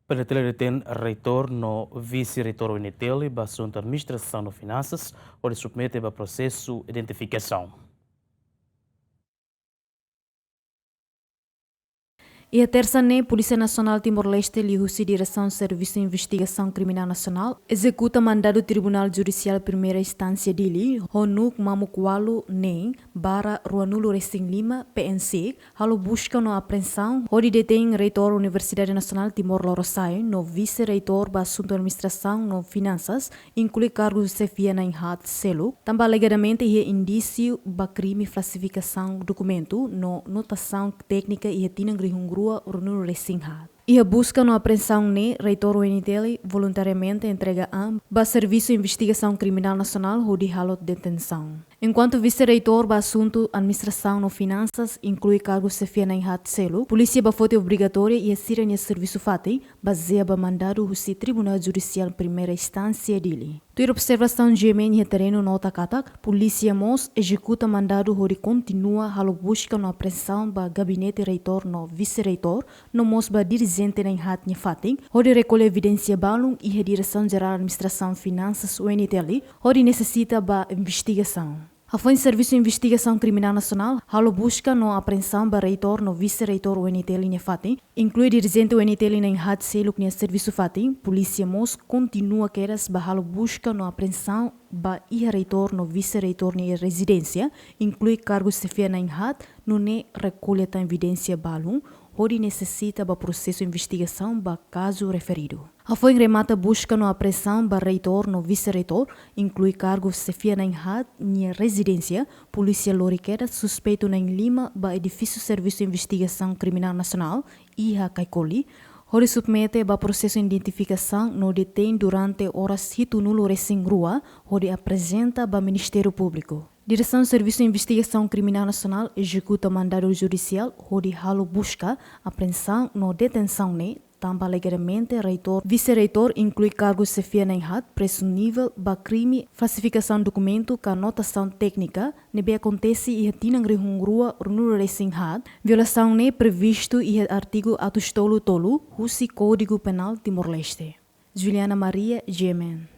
Para ter reitor no vice-reitor UNITEL, para assunto administração de finanças, onde submete para processo de identificação. E a terça-feira, Polícia Nacional Timor-Leste e a Direção de Serviço de Investigação Criminal Nacional executa mandado do Tribunal Judicial Primeira Instância Dili, Honuk Mamukwalo Nem, Bara Ruanulo Racing Lima, PNC, halo busca no apreensão, onde detém reitor Universidade Nacional Timor-Leste, no vice-reitor para assunto administração no finanças, inclui cargos de chefia na Inhat Selo, também alegadamente é indício para crime falsificação documento, no notação técnica e tinangrihungru Urunul Racing Hat. E a busca no apreensão ne reitor UNITEL voluntariamente entrega a Serviço de Investigação Criminal Nacional ou de halo de detenção. Enquanto vice-reitor para assunto administração no finanças inclui cargos de chefia na Inhat Selo, polícia bafote obrigatória e a sirene serviço fati baseia ba mandado o Tribunal Judicial Primeira Instância dele. Tua observação de e terreno nota katak, polícia mos executa mandado onde continua halo busca no apreensão ba gabinete reitor no vice-reitor no mos ba dirigente na Inhat Nefati, onde recolhe evidência balum e a Direção Geral de Administração Finanças UNITEL, onde necessita ba investigação. A Fonte de Serviço de Investigação Criminal Nacional, halo busca no apreensão para reitor no vice-reitor UNITEL em Fati, inclui dirigente UNITEL em Hat Selo que serviço Fati, polícia mos continua queras ba halo busca no apreensão ba reitor no vice-reitor em residência, inclui cargos de chefia na Hat, no ne recolhe a evidência balum, onde necessita ba processo de investigação ba caso referido. A foi remata busca no apreensão ba reitor no vice-reitor, inclui cargos de chefia na Hat em residência, polícia loriquera suspeito na Lima ba edifício Serviço de Investigação Criminal Nacional, IHA Caicoli, onde submete ba processo de identificação no detém durante horas hitunulo recém rua, onde apresenta ba Ministério Público. Direção de Serviço de Investigação Criminal Nacional executa mandado judicial onde halo busca apreensão no detenção ne também alegadamente reitor, vice-reitor inclui cargos de chefia na Inhat, presumível ba crime, falsificação de documento com anotação técnica, nebe acontece e tinangrihungrua urnulo racing hat, violação ne previsto e artigo atustolo tolu, Código Penal Timor-Leste. Juliana Maria, GMN.